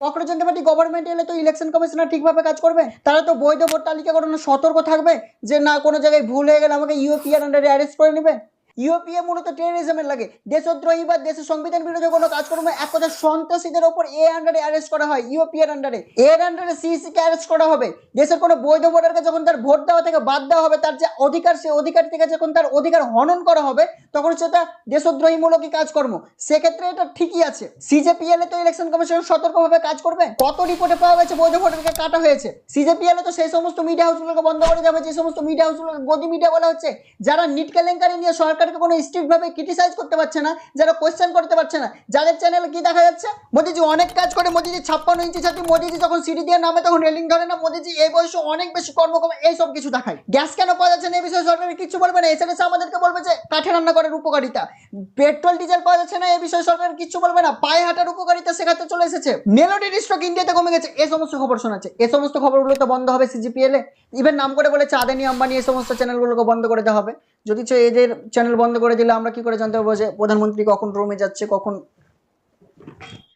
অপ্রজেন্টেটিভ government এলে তো election commissioner ঠিকভাবে কাজ করবে? তারা তো বৈধ ভোট তালিকাকরণে সতর্ক থাকবে যে না কোনো জায়গায় ভুল হয়ে গেলে আমাকে ইউপিএর আন্ডারে অ্যারেস্ট করে নেবে। ইউপিএ মূলত টেররিজমের লাগে, দেশদ্রোহী বা দেশের সংবিধান বিরোধী কোনো কাজকর্ম এক কথা সন্ত্রাসীদের ওপর এ আন্ডারে অ্যারেস্ট করা হয়, ইউপিএর আন্ডারে। এর আন্ডারে সিইসি কে অ্যারেস্ট করা হবে। দেশের কোনো বৈধ ভোটারকে যখন তার ভোট দেওয়া থেকে বাদ দেওয়া হবে, তার যে অধিকার, সে অধিকার থেকে যখন তার অধিকার হনন করা হবে, তখন সেটা দেশদ্রোহীমূলকই কাজকর্ম। সেক্ষেত্রে এটা ঠিকই আছে। সিজেপিএল এ তো ইলেকশন কমিশন সতর্কভাবে কাজ করবে। কত রিপোর্টে পাওয়া গেছে বৈধ ভোটারকে কাটা হয়েছে। সিজেপিএল এ তো সেই সমস্ত মিডিয়া হাউসগুলোকে বন্ধ করে যাবে, যে সমস্ত মিডিয়া হাউসগুলোকে গদি মিডিয়া বলা হচ্ছে, যারা নিট কেলেঙ্কারি নিয়ে সরকারকে কোনো স্ট্রিক্ট ভাবে ক্রিটিসাইজ করতে পারছে না, যারা কোয়েশ্চেন করতে পারছে না, যাদের চ্যানেলে কি দেখা যাচ্ছে, মোদিজি অনেক কাজ করে, মোদিজি 56 ইঞ্চি ছাত্রী, মোদিজি যখন সিঁড়ি দিয়ে নামে তখন রেলিং ধরে না, মোদিজি এই বয়সে অনেক বেশি কর্মক্ষম, এইসব কিছু দেখায়। গ্যাস কেন পাওয়া যাচ্ছে না এই বিষয়ে সরকার কিছু বলবে না, এসে আমাদেরকে বলবে যে কাঠে রান্না করার উপকারিতা। পেট্রোল ডিজেল পাওয়া যাচ্ছে না এই বিষয়ে সরকার কিছু বলবে না, পায়ে হাঁটার উপকারিতা শেখাতে চলে এসেছে। মেলোডির স্টক ইন্ডিয়াতে কমে গেছে, এই সমস্ত খবর শোনাচ্ছে। এই সমস্ত খবরগুলো তো বন্ধ হবে সিজিপিএল এ। ইভেন নাম করে বলেছে আদানি আম্বানি এই সমস্ত চ্যানেলগুলোকে বন্ধ করে দেওয়া হবে। যদি এদের চ্যানেল বন্ধ করে দিলে আমরা কি করে জানতে পারবো যে প্রধানমন্ত্রী কখন রোমে যাচ্ছে, কখন